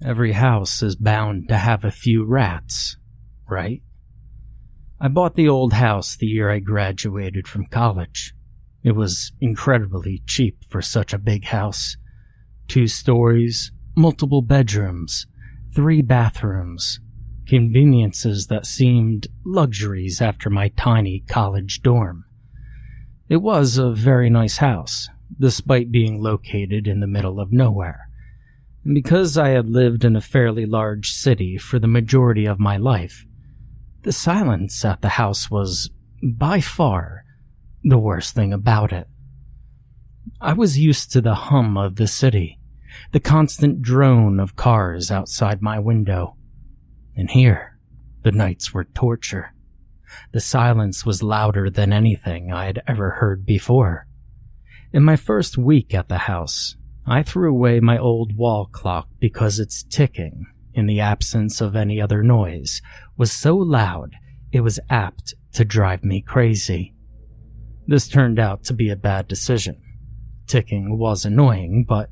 Every house is bound to have a few rats, right? I bought the old house the year I graduated from college. It was incredibly cheap for such a big house. 2 stories, multiple bedrooms, 3 bathrooms, conveniences that seemed luxuries after my tiny college dorm. It was a very nice house, despite being located in the middle of nowhere. And because I had lived in a fairly large city for the majority of my life, the silence at the house was, by far, the worst thing about it. I was used to the hum of the city, the constant drone of cars outside my window. And here, the nights were torture. The silence was louder than anything I had ever heard before. In my first week at the house, I threw away my old wall clock because its ticking, in the absence of any other noise, was so loud it was apt to drive me crazy. This turned out to be a bad decision. Ticking was annoying, but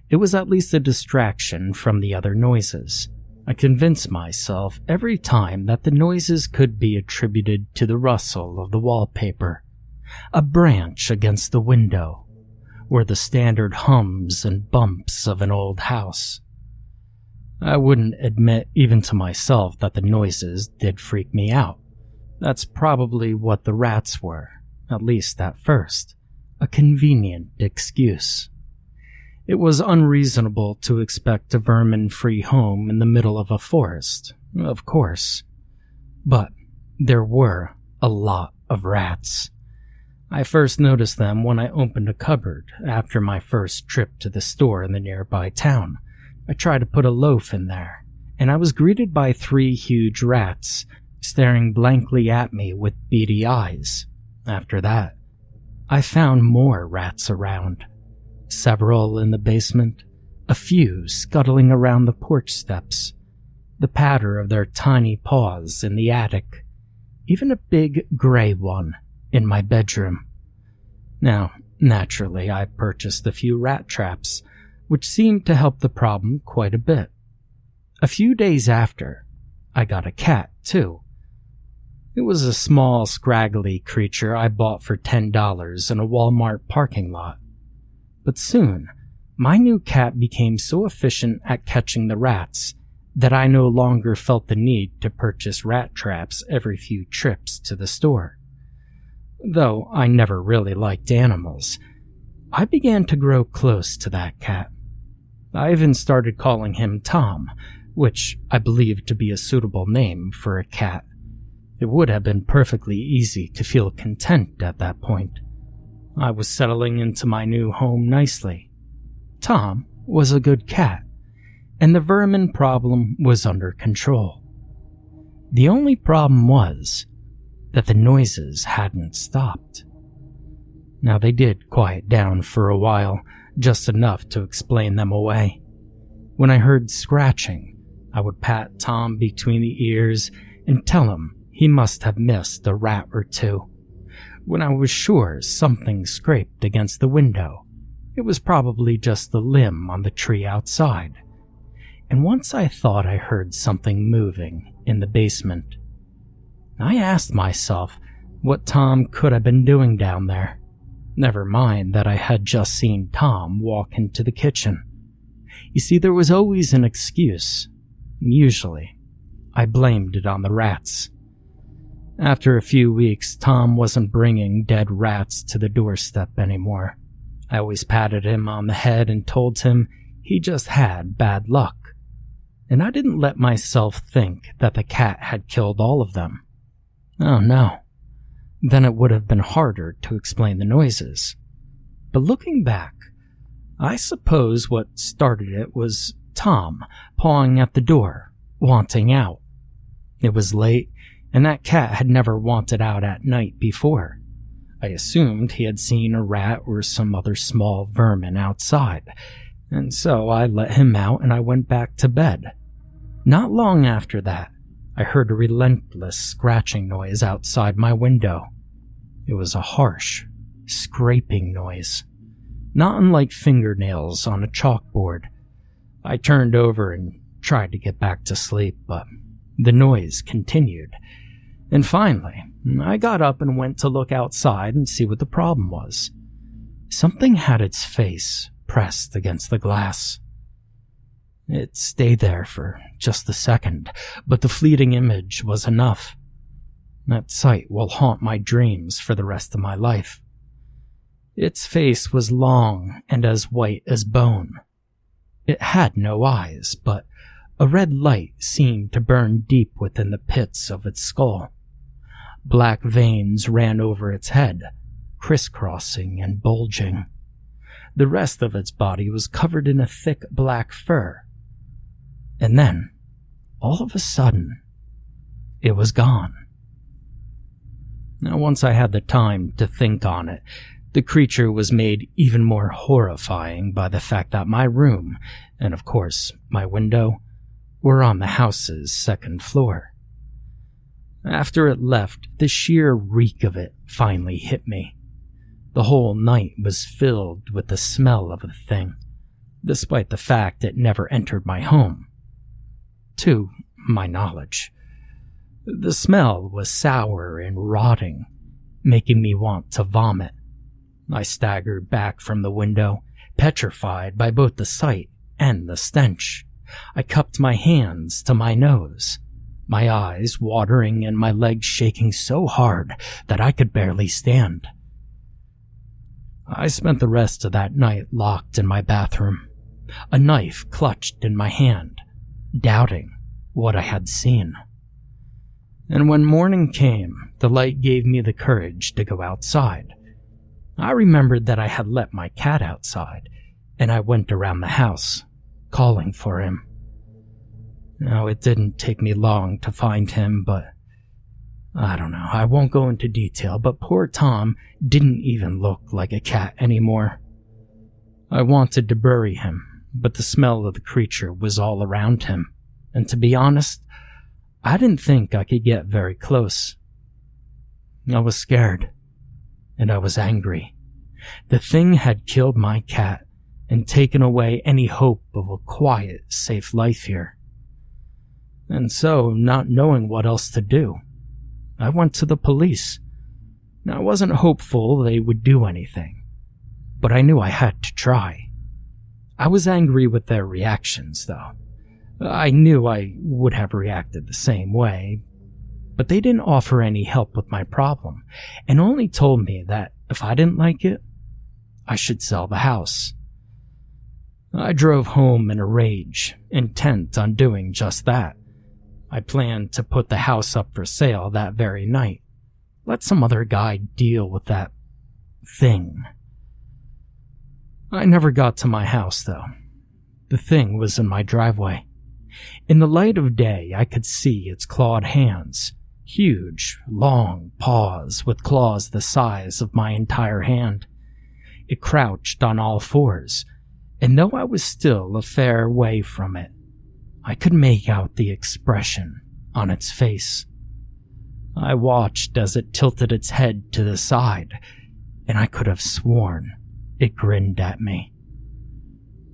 it was at least a distraction from the other noises. I convinced myself every time that the noises could be attributed to the rustle of the wallpaper, a branch against the window, or the standard hums and bumps of an old house. I wouldn't admit even to myself that the noises did freak me out. That's probably what the rats were, at least at first, a convenient excuse. It was unreasonable to expect a vermin-free home in the middle of a forest, of course. But there were a lot of rats. I first noticed them when I opened a cupboard after my first trip to the store in the nearby town. I tried to put a loaf in there, and I was greeted by 3 huge rats, staring blankly at me with beady eyes. After that, I found more rats around. Several in the basement, a few scuttling around the porch steps, the patter of their tiny paws in the attic, even a big gray one in my bedroom. Now, naturally, I purchased a few rat traps, which seemed to help the problem quite a bit. A few days after, I got a cat, too. It was a small, scraggly creature I bought for $10 in a Walmart parking lot. But soon, my new cat became so efficient at catching the rats that I no longer felt the need to purchase rat traps every few trips to the store. Though I never really liked animals, I began to grow close to that cat. I even started calling him Tom, which I believed to be a suitable name for a cat. It would have been perfectly easy to feel content at that point. I was settling into my new home nicely. Tom was a good cat, and the vermin problem was under control. The only problem was that the noises hadn't stopped. Now they did quiet down for a while, just enough to explain them away. When I heard scratching, I would pat Tom between the ears and tell him he must have missed a rat or 2. When I was sure something scraped against the window, it was probably just the limb on the tree outside. And once I thought I heard something moving in the basement, I asked myself what Tom could have been doing down there. Never mind that I had just seen Tom walk into the kitchen. You see, there was always an excuse. Usually, I blamed it on the rats. After a few weeks, Tom wasn't bringing dead rats to the doorstep anymore. I always patted him on the head and told him he just had bad luck. And I didn't let myself think that the cat had killed all of them. Oh no. Then it would have been harder to explain the noises. But looking back, I suppose what started it was Tom pawing at the door, wanting out. It was late, and that cat had never wanted out at night before. I assumed he had seen a rat or some other small vermin outside, and so I let him out and I went back to bed. Not long after that, I heard a relentless scratching noise outside my window. It was a harsh, scraping noise, not unlike fingernails on a chalkboard. I turned over and tried to get back to sleep, but the noise continued. And finally, I got up and went to look outside and see what the problem was. Something had its face pressed against the glass. It stayed there for just a second, but the fleeting image was enough. That sight will haunt my dreams for the rest of my life. Its face was long and as white as bone. It had no eyes, but a red light seemed to burn deep within the pits of its skull. Black veins ran over its head, crisscrossing and bulging. The rest of its body was covered in a thick black fur. And then, all of a sudden, it was gone. Now, once I had the time to think on it, the creature was made even more horrifying by the fact that my room, and of course my window, were on the house's second floor. After it left, the sheer reek of it finally hit me. The whole night was filled with the smell of the thing, despite the fact it never entered my home. To my knowledge. The smell was sour and rotting, making me want to vomit. I staggered back from the window, petrified by both the sight and the stench. I cupped my hands to my nose, my eyes watering and my legs shaking so hard that I could barely stand. I spent the rest of that night locked in my bathroom, a knife clutched in my hand, doubting what I had seen. And when morning came, the light gave me the courage to go outside. I remembered that I had let my cat outside, and I went around the house, calling for him. Now, it didn't take me long to find him, but I don't know, I won't go into detail, but poor Tom didn't even look like a cat anymore. I wanted to bury him, but the smell of the creature was all around him, and to be honest, I didn't think I could get very close. I was scared, and I was angry. The thing had killed my cat and taken away any hope of a quiet, safe life here. And so, not knowing what else to do, I went to the police. Now, I wasn't hopeful they would do anything, but I knew I had to try. I was angry with their reactions, though. I knew I would have reacted the same way, but they didn't offer any help with my problem, and only told me that if I didn't like it, I should sell the house. I drove home in a rage, intent on doing just that. I planned to put the house up for sale that very night. Let some other guy deal with that thing. I never got to my house, though. The thing was in my driveway. In the light of day, I could see its clawed hands, huge, long paws with claws the size of my entire hand. It crouched on all fours, and though I was still a fair way from it, I could make out the expression on its face. I watched as it tilted its head to the side, and I could have sworn it grinned at me.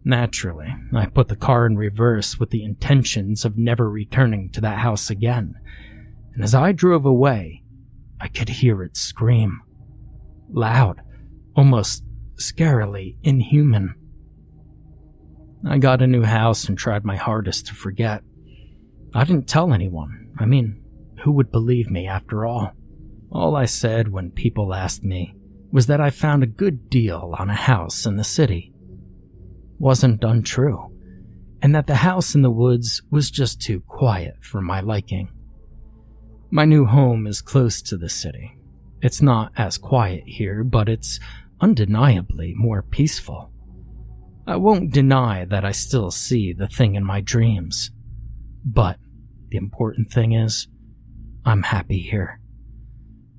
Naturally, I put the car in reverse with the intentions of never returning to that house again, and as I drove away, I could hear it scream. Loud, almost scarily inhuman. I got a new house and tried my hardest to forget. I didn't tell anyone. I mean, who would believe me after all? All I said when people asked me was that I found a good deal on a house in the city. Wasn't untrue, and that the house in the woods was just too quiet for my liking. My new home is close to the city. It's not as quiet here, but it's undeniably more peaceful. I won't deny that I still see the thing in my dreams, but the important thing is, I'm happy here.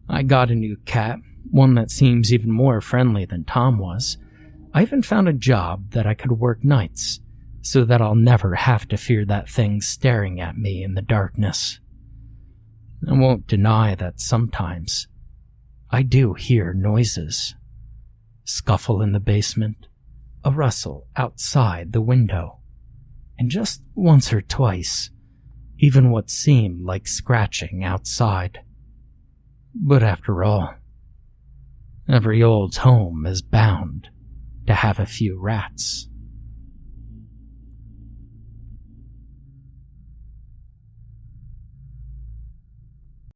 I got a new cat, one that seems even more friendly than Tom was. I even found a job that I could work nights, so that I'll never have to fear that thing staring at me in the darkness. I won't deny that sometimes I do hear noises. Scuffle in the basement, a rustle outside the window, and just once or twice, even what seemed like scratching outside. But after all, every old home is bound to have a few rats.